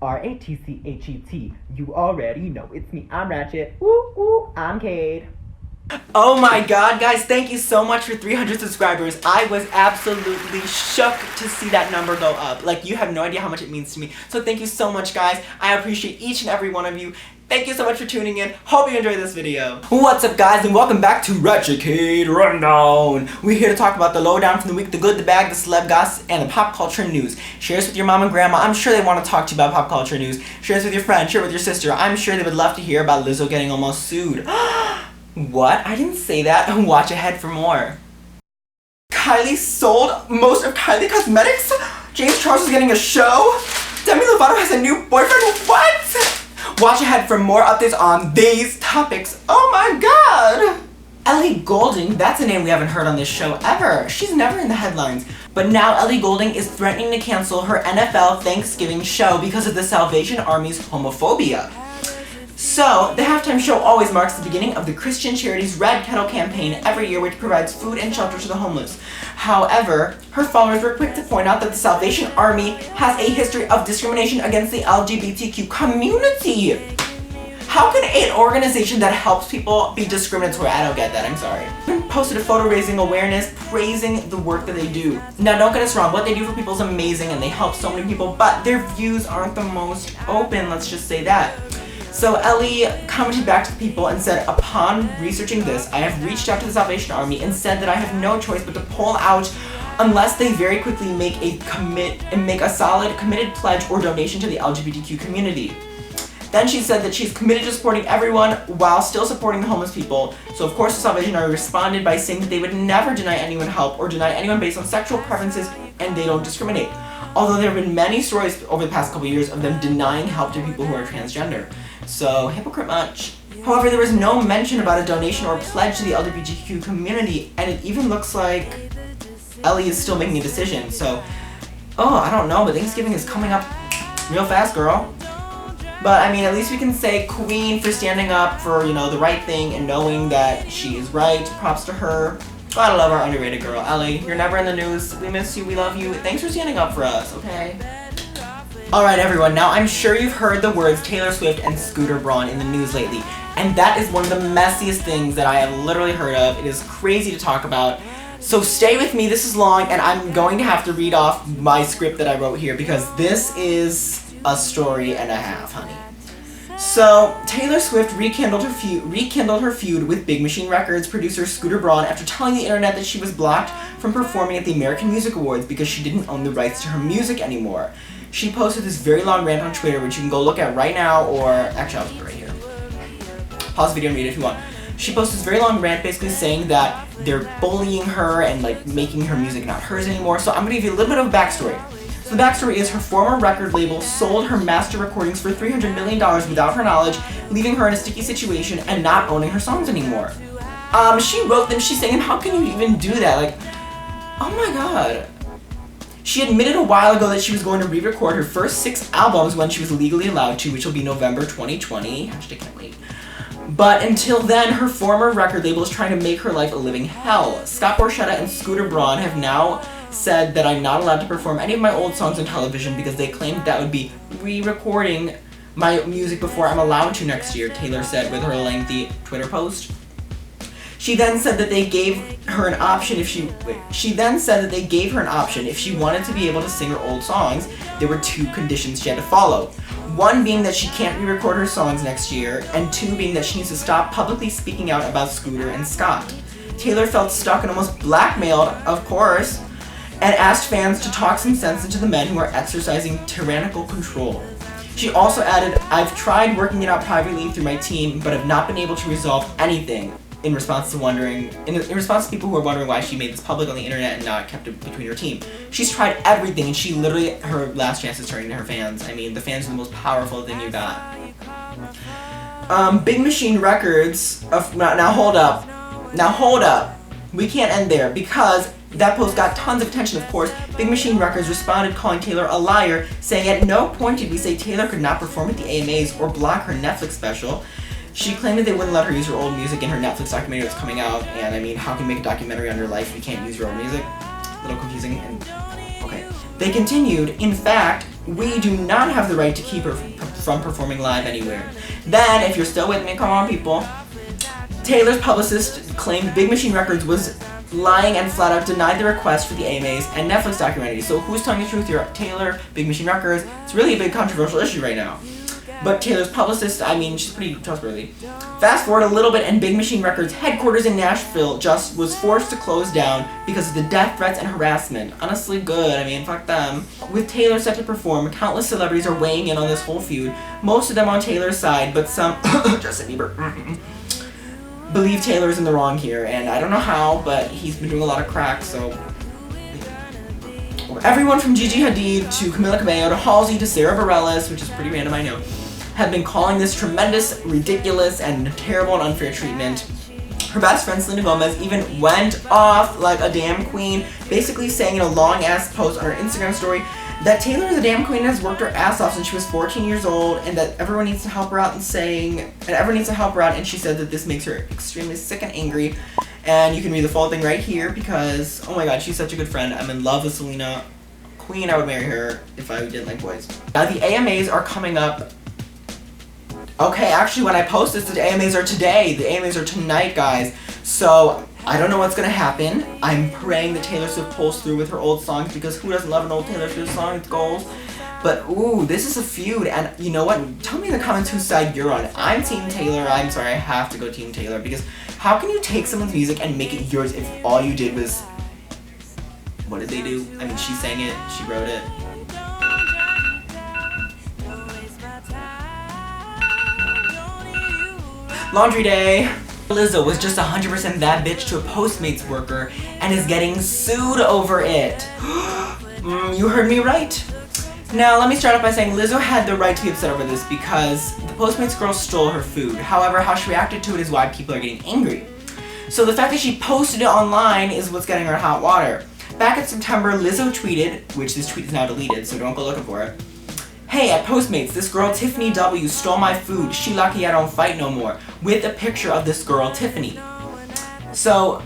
RATCHET. You already know it's me. I'm Ratchet. Woo woo. I'm Cade. Oh my god, guys, thank you so much for 300 subscribers. I was absolutely shook to see that number go up. Like, you have no idea how much it means to me. So thank you so much, guys. I appreciate each and every one of you. Thank you so much for tuning in. Hope you enjoyed this video. What's up, guys, and welcome back to RatchetCade Rundown. We're here to talk about the lowdown from the week, the good, the bad, the celeb gossip, and the pop culture news. Share this with your mom and grandma. I'm sure they want to talk to you about pop culture news. Share this with your friend. Share it with your sister. I'm sure they would love to hear about Lizzo getting almost sued. What? I didn't say that. Watch ahead for more. Kylie sold most of Kylie Cosmetics? James Charles is getting a show? Demi Lovato has a new boyfriend? What? Watch ahead for more updates on these topics. Oh my god! Ellie Goulding, that's a name we haven't heard on this show ever. She's never in the headlines. But now Ellie Goulding is threatening to cancel her NFL Thanksgiving show because of the Salvation Army's homophobia. So, the halftime show always marks the beginning of the Christian charity's Red Kettle campaign every year, which provides food and shelter to the homeless. However, her followers were quick to point out that the Salvation Army has a history of discrimination against the LGBTQ community. How can an organization that helps people be discriminatory? I don't get that, I'm sorry. Posted a photo raising awareness, praising the work that they do. Now, don't get us wrong, what they do for people is amazing and they help so many people, but their views aren't the most open, let's just say that. So Ellie commented back to the people and said, upon researching this, I have reached out to the Salvation Army and said that I have no choice but to pull out unless they very quickly make a solid, committed pledge or donation to the LGBTQ community. Then she said that she's committed to supporting everyone while still supporting the homeless people. So of course the Salvation Army responded by saying that they would never deny anyone help or deny anyone based on sexual preferences, and they don't discriminate. Although there have been many stories over the past couple of years of them denying help to people who are transgender. So, hypocrite much. However, there was no mention about a donation or pledge to the LGBTQ community, and it even looks like Ellie is still making a decision. So, I don't know, but Thanksgiving is coming up real fast, girl. But, I mean, at least we can say queen for standing up for, the right thing and knowing that she is right. Props to her. Gotta love our underrated girl. Ellie, you're never in the news. We miss you, we love you. Thanks for standing up for us, okay? Alright everyone, now I'm sure you've heard the words Taylor Swift and Scooter Braun in the news lately, and that is one of the messiest things that I have literally heard of. It is crazy to talk about. So stay with me, this is long, and I'm going to have to read off my script that I wrote here because this is a story and a half, honey. So, Taylor Swift rekindled her feud with Big Machine Records producer Scooter Braun after telling the internet that she was blocked from performing at the American Music Awards because she didn't own the rights to her music anymore. She posted this very long rant on Twitter, which you can go look at right now, or actually I'll put it right here. Pause the video and read it if you want. She posted this very long rant basically saying that they're bullying her and making her music not hers anymore. So I'm gonna give you a little bit of a backstory. So the backstory is her former record label sold her master recordings for $300 million without her knowledge, leaving her in a sticky situation and not owning her songs anymore. She wrote them, she's saying, how can you even do that? Oh my god. She admitted a while ago that she was going to re-record her first 6 albums when she was legally allowed to, which will be November 2020. Hashtag can't wait. But until then, her former record label is trying to make her life a living hell. Scott Borchetta and Scooter Braun have now said that I'm not allowed to perform any of my old songs on television because they claimed that would be re-recording my music before I'm allowed to next year, Taylor said with her lengthy Twitter post. She then said that they gave her an option if she wanted to be able to sing her old songs. There were 2 conditions she had to follow. 1 being that she can't re-record her songs next year, and 2 being that she needs to stop publicly speaking out about Scooter and Scott. Taylor felt stuck and almost blackmailed, of course, and asked fans to talk some sense into the men who are exercising tyrannical control. She also added, I've tried working it out privately through my team, but have not been able to resolve anything. In response to people who are wondering why she made this public on the internet and not kept it between her team. She's tried everything, and she literally, her last chance is turning to her fans. I mean, the fans are the most powerful thing you got. Big Machine Records, now hold up. We can't end there, because that post got tons of attention, of course. Big Machine Records responded calling Taylor a liar, saying at no point did we say Taylor could not perform at the AMAs or block her Netflix special. She claimed that they wouldn't let her use her old music in her Netflix documentary that's coming out, and I mean, how can you make a documentary on your life if you can't use your old music? A little confusing, and okay. They continued, "In fact, we do not have the right to keep her from performing live anywhere." Then, if you're still with me, come on people, Taylor's publicist claimed Big Machine Records was lying and flat out denied the request for the AMAs and Netflix documentary. So who's telling the truth here? Taylor, Big Machine Records? It's really a big controversial issue right now. But Taylor's publicist, I mean, she's pretty trustworthy. Fast forward a little bit and Big Machine Records headquarters in Nashville just was forced to close down because of the death threats and harassment. Honestly good, I mean, fuck them. With Taylor set to perform, countless celebrities are weighing in on this whole feud, most of them on Taylor's side, but some, Justin Bieber, believe Taylor's in the wrong here, and I don't know how, but he's been doing a lot of crack, so. Everyone from Gigi Hadid to Camila Cabello to Halsey to Sarah Bareilles, which is pretty random, I know, have been calling this tremendous, ridiculous, and terrible and unfair treatment. Her best friend Selena Gomez even went off like a damn queen, basically saying in a long-ass post on her Instagram story that Taylor is a damn queen and has worked her ass off since she was 14 years old, and that everyone needs to help her out and she said that this makes her extremely sick and angry. And you can read the full thing right here because, oh my god, she's such a good friend. I'm in love with Selena. Queen, I would marry her if I didn't like boys. Now the AMAs are coming up. Okay, actually when I post this, the AMAs are today. The AMAs are tonight, guys. So, I don't know what's gonna happen. I'm praying that Taylor Swift pulls through with her old songs because who doesn't love an old Taylor Swift song? It's gold. But ooh, this is a feud, and you know what? Tell me in the comments whose side you're on. I'm Team Taylor. I'm sorry, I have to go Team Taylor because how can you take someone's music and make it yours if all you did was... What did they do? I mean, she sang it, she wrote it. Laundry day. Lizzo was just 100% that bitch to a Postmates worker and is getting sued over it. You heard me right. Now, let me start off by saying Lizzo had the right to be upset over this because the Postmates girl stole her food. However, how she reacted to it is why people are getting angry. So the fact that she posted it online is what's getting her hot water. Back in September, Lizzo tweeted, which this tweet is now deleted, so don't go looking for it. "Hey, at Postmates, this girl Tiffany W stole my food. She lucky I don't fight no more." With a picture of this girl, Tiffany. So,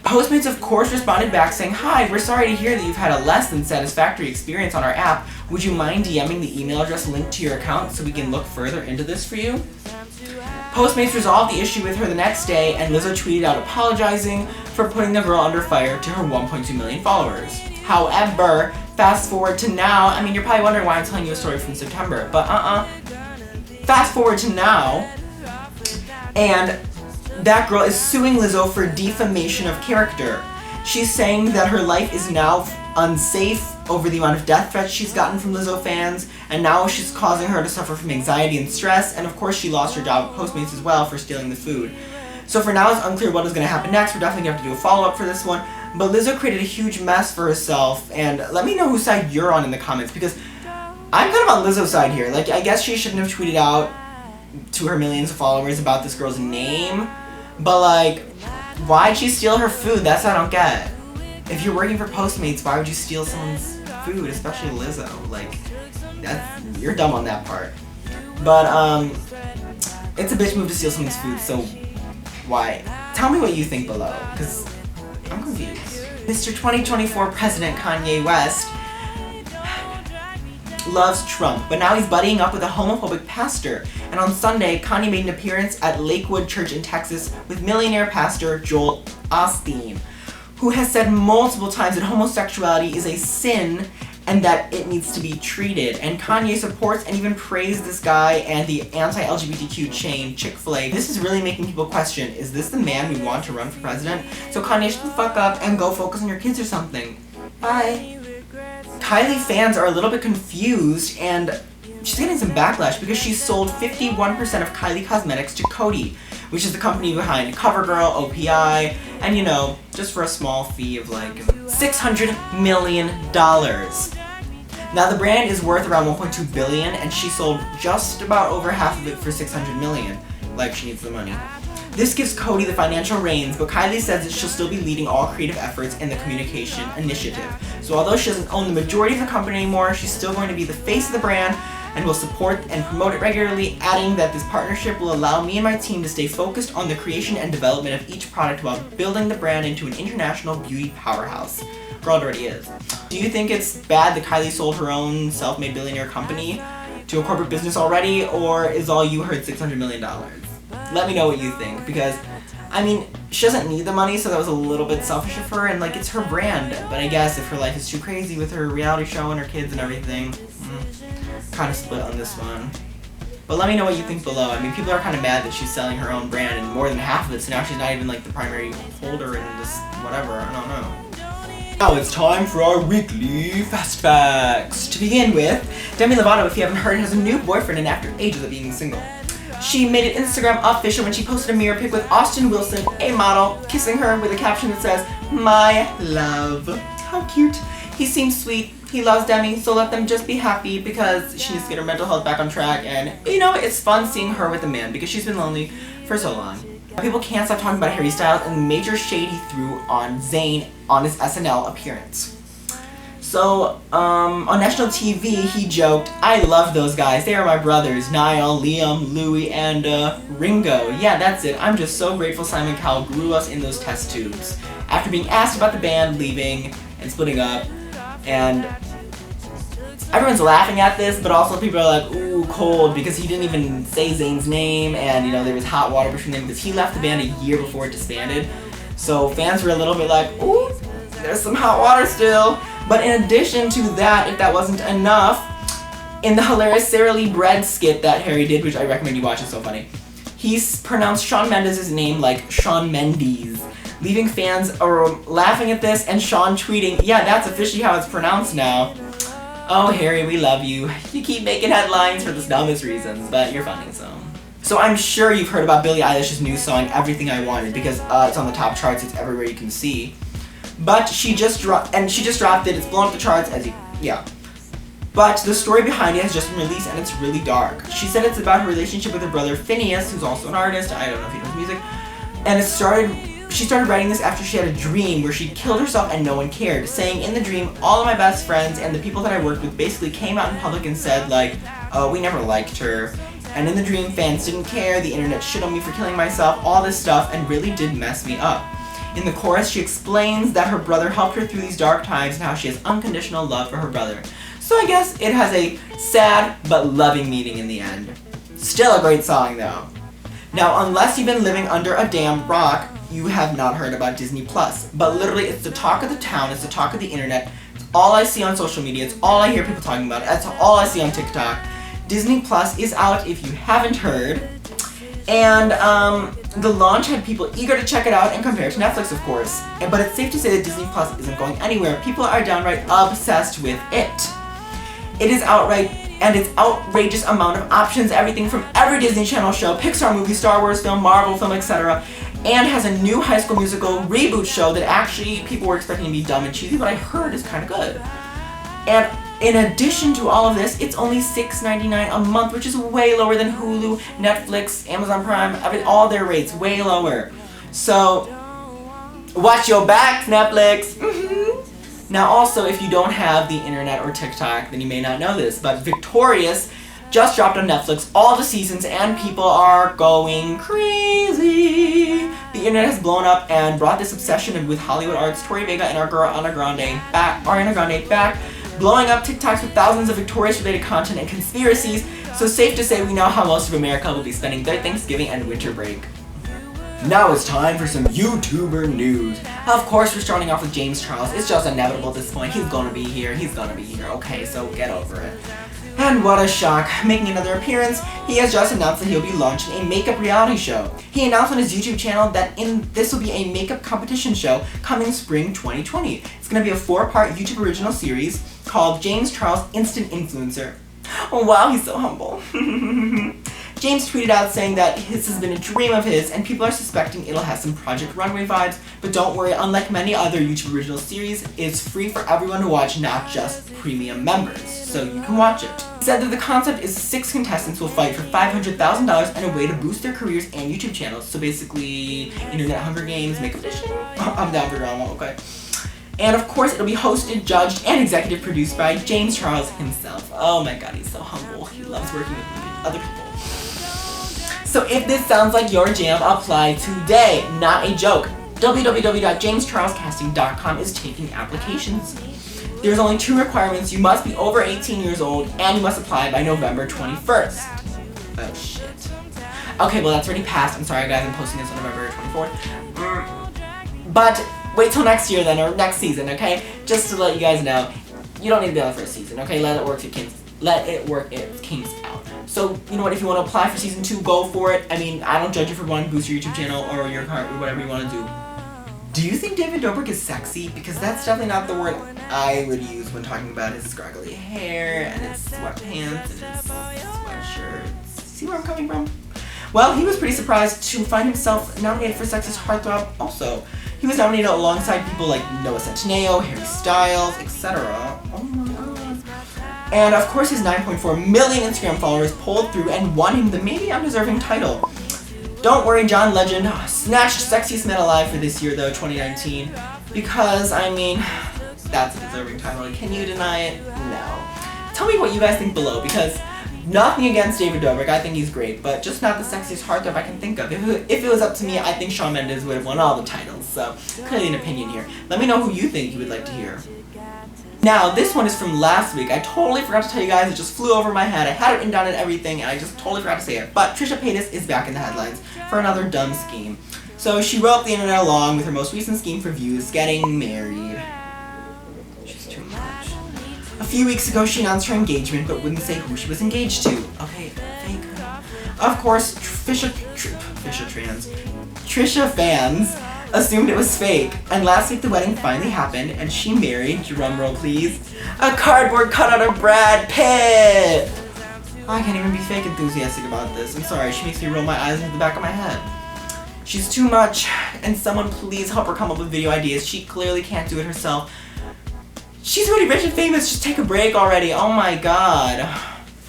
Postmates of course responded back saying, "Hi, we're sorry to hear that you've had a less than satisfactory experience on our app. Would you mind DMing the email address linked to your account so we can look further into this for you?" Postmates resolved the issue with her the next day, and Lizzo tweeted out apologizing for putting the girl under fire to her 1.2 million followers. However, fast forward to now, I mean, you're probably wondering why I'm telling you a story from September, but fast forward to now, and that girl is suing Lizzo for defamation of character. She's saying that her life is now unsafe over the amount of death threats she's gotten from Lizzo fans, and now she's causing her to suffer from anxiety and stress, and of course she lost her job at Postmates as well for stealing the food. So for now it's unclear what is going to happen next. We're definitely going to have to do a follow-up for this one, but Lizzo created a huge mess for herself, and let me know whose side you're on in the comments, because I'm kind of on Lizzo's side here. Like, I guess she shouldn't have tweeted out to her millions of followers about this girl's name, but like, why'd she steal her food? That's what I don't get. If you're working for Postmates, why would you steal someone's food, especially Lizzo? Like, you're dumb on that part. But, it's a bitch move to steal someone's food, so why? Tell me what you think below, because I'm confused. Mr. 2024 President Kanye West loves Trump, but now he's buddying up with a homophobic pastor. And on Sunday, Kanye made an appearance at Lakewood Church in Texas with millionaire pastor Joel Osteen, who has said multiple times that homosexuality is a sin and that it needs to be treated. And Kanye supports and even praised this guy and the anti-LGBTQ chain Chick-fil-A. This is really making people question, is this the man we want to run for president? So Kanye, shut the fuck up and go focus on your kids or something. Bye. Kylie fans are a little bit confused, and she's getting some backlash because she sold 51% of Kylie Cosmetics to Cade, which is the company behind CoverGirl, OPI, and you know, just for a small fee of like $600 million. Now the brand is worth around $1.2 billion, and she sold just about over half of it for $600 million. Like, she needs the money. This gives Cade the financial reins, but Kylie says that she'll still be leading all creative efforts in the communication initiative. So although she doesn't own the majority of the company anymore, she's still going to be the face of the brand, and will support and promote it regularly, adding that this partnership will allow me and my team to stay focused on the creation and development of each product while building the brand into an international beauty powerhouse. Girl, it already is. Do you think it's bad that Kylie sold her own self-made billionaire company to a corporate business already, or is all you heard $600 million? Let me know what you think, because I mean, she doesn't need the money, so that was a little bit selfish of her, and like, it's her brand. But I guess if her life is too crazy with her reality show and her kids and everything, kind of split on this one. But let me know what you think below. I mean, people are kind of mad that she's selling her own brand and more than half of it, so now she's not even like the primary holder in this whatever, I don't know. Now it's time for our weekly fast facts. To begin with, Demi Lovato, if you haven't heard, has a new boyfriend and after ages of being single. She made it Instagram official when she posted a mirror pic with Austin Wilson, a model, kissing her with a caption that says, "My love." How cute. He seems sweet. He loves Demi, so let them just be happy because she needs to get her mental health back on track. And you know, it's fun seeing her with a man because she's been lonely for so long. People can't stop talking about Harry Styles and the major shade he threw on Zayn on his SNL appearance. So, on national TV, he joked, "I love those guys. They are my brothers, Niall, Liam, Louis, and Ringo. Yeah, that's it. I'm just so grateful Simon Cowell grew us in those test tubes." After being asked about the band leaving and splitting up, and everyone's laughing at this, but also people are like, ooh, cold, because he didn't even say Zayn's name, and you know, there was hot water between them because he left the band a year before it disbanded. So fans were a little bit like, ooh, there's some hot water still. But in addition to that, if that wasn't enough, in the hilarious Sara Lee Bread skit that Harry did, which I recommend you watch, it's so funny, he's pronounced Shawn Mendes' name like Shawn Mendes, leaving fans laughing at this and Shawn tweeting, "Yeah, that's officially how it's pronounced now." Oh, Harry, we love you. You keep making headlines for the dumbest reasons, but you're funny, so. So I'm sure you've heard about Billie Eilish's new song, Everything I Wanted, because it's on the top charts, it's everywhere you can see. But she just dropped it, it's blown up the charts But the story behind it has just been released and it's really dark. She said it's about her relationship with her brother Phineas, who's also an artist, I don't know if he knows music. And she started writing this after she had a dream where she killed herself and no one cared, saying in the dream, all of my best friends and the people that I worked with basically came out in public and said like, oh, we never liked her. And in the dream, fans didn't care, the internet shit on me for killing myself, all this stuff, and really did mess me up. In the chorus, she explains that her brother helped her through these dark times and how she has unconditional love for her brother. So I guess it has a sad but loving meaning in the end. Still a great song though. Now, unless you've been living under a damn rock, you have not heard about Disney Plus. But literally, it's the talk of the town, it's the talk of the internet. It's all I see on social media, it's all I hear people talking about, it's all I see on TikTok. Disney Plus is out if you haven't heard. And the launch had people eager to check it out and compare to Netflix, of course. But it's safe to say that Disney Plus isn't going anywhere. People are downright obsessed with it. It is outright, and its outrageous amount of options, everything from every Disney Channel show, Pixar movie, Star Wars film, Marvel film, etc. And has a new High School Musical reboot show that actually people were expecting to be dumb and cheesy, but I heard is kind of good. And in addition to all of this, it's only $6.99 a month, which is way lower than Hulu, Netflix, Amazon Prime, all their rates, way lower. So, watch your back, Netflix! Now also, if you don't have the internet or TikTok, then you may not know this, but Victorious just dropped on Netflix all the seasons and people are going crazy. The internet has blown up and brought this obsession with Hollywood arts, Tori Vega and our girl Ariana Grande back, blowing up TikToks with thousands of Victorious-related content and conspiracies, so safe to say we know how most of America will be spending their Thanksgiving and winter break. Now it's time for some YouTuber news. Of course, we're starting off with James Charles. It's just inevitable at this point. He's gonna be here. Okay, so get over it. And what a shock. Making another appearance, he has just announced that he'll be launching a makeup reality show. He announced on his YouTube channel that this will be a makeup competition show coming spring 2020. It's gonna be a 4-part YouTube original series called James Charles Instant Influencer. Oh wow, he's so humble. James tweeted out saying that this has been a dream of his and people are suspecting it'll have some Project Runway vibes, but don't worry, unlike many other YouTube original series, it's free for everyone to watch, not just premium members, so you can watch it. He said that the concept is 6 contestants will fight for $500,000 and a way to boost their careers and YouTube channels, so basically, Internet Hunger Games, makeup edition? I'm down for drama, okay. And of course, it'll be hosted, judged, and executive produced by James Charles himself. Oh my god, he's so humble. He loves working with other people. So if this sounds like your jam, apply today. Not a joke. www.jamescharlescasting.com is taking applications. There's only 2 requirements. You must be over 18 years old, and you must apply by November 21st. Oh shit. Okay, well that's already passed. I'm sorry guys, I'm posting this on November 24th. But wait till next year then, or next season, okay? Just to let you guys know, you don't need to be on the first season, okay? Let it work its kinks out. So, you know what, if you want to apply for season 2, go for it. I mean, I don't judge you for wanting to boost your YouTube channel or your car or whatever you want to do. Do you think David Dobrik is sexy? Because that's definitely not the word I would use when talking about his scraggly hair and his sweatpants and his sweatshirts. See where I'm coming from? Well, he was pretty surprised to find himself nominated for Sexiest Heartthrob also. He was nominated alongside people like Noah Centineo, Harry Styles, etc. Oh my god. And of course his 9.4 million Instagram followers pulled through and won him the maybe undeserving title. Don't worry, John Legend snatched Sexiest Man Alive for this year though, 2019. Because, I mean, that's a deserving title. Can you deny it? No. Tell me what you guys think below, because nothing against David Dobrik, I think he's great, but just not the sexiest heartthrob I can think of. If it was up to me, I think Shawn Mendes would have won all the titles, so clearly an opinion here. Let me know who you think you would like to hear. Now, this one is from last week. I totally forgot to tell you guys, it just flew over my head. I had it written down and everything, and I just totally forgot to say it. But Trisha Paytas is back in the headlines for another dumb scheme. So she wrote the internet along with her most recent scheme for views, getting married. She's too much. A few weeks ago, she announced her engagement, but wouldn't say who she was engaged to. Okay, fake her. Of course, Trisha fans assumed it was fake, and last week the wedding finally happened, and she married, drumroll please, a cardboard cutout of Brad Pitt! I can't even be fake enthusiastic about this. I'm sorry, she makes me roll my eyes into the back of my head. She's too much, and someone please help her come up with video ideas. She clearly can't do it herself. She's already rich and famous, just take a break already. Oh my god.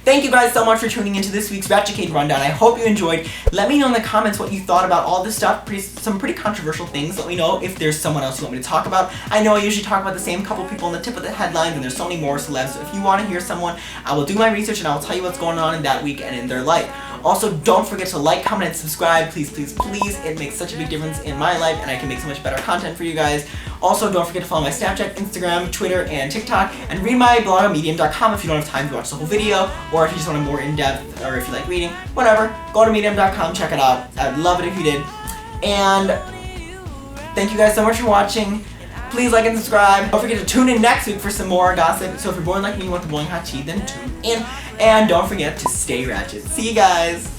Thank you guys so much for tuning into this week's RatchetCade Rundown. I hope you enjoyed. Let me know in the comments what you thought about all this stuff. Some pretty controversial things. Let me know if there's someone else you want me to talk about. I know I usually talk about the same couple people on the tip of the headlines, and there's so many more celebs. So if you want to hear someone, I will do my research and I will tell you what's going on in that week and in their life. Also, don't forget to like, comment, and subscribe. Please, please, please. It makes such a big difference in my life, and I can make so much better content for you guys. Also, don't forget to follow my Snapchat, Instagram, Twitter, and TikTok, and read my blog on Medium.com if you don't have time to watch the whole video, or if you just want a more in-depth, or if you like reading, whatever. Go to Medium.com, check it out. I'd love it if you did. And thank you guys so much for watching. Please like and subscribe. Don't forget to tune in next week for some more gossip. So if you're born like me and want the boiling hot tea, then tune in. And don't forget to stay ratchet. See you guys.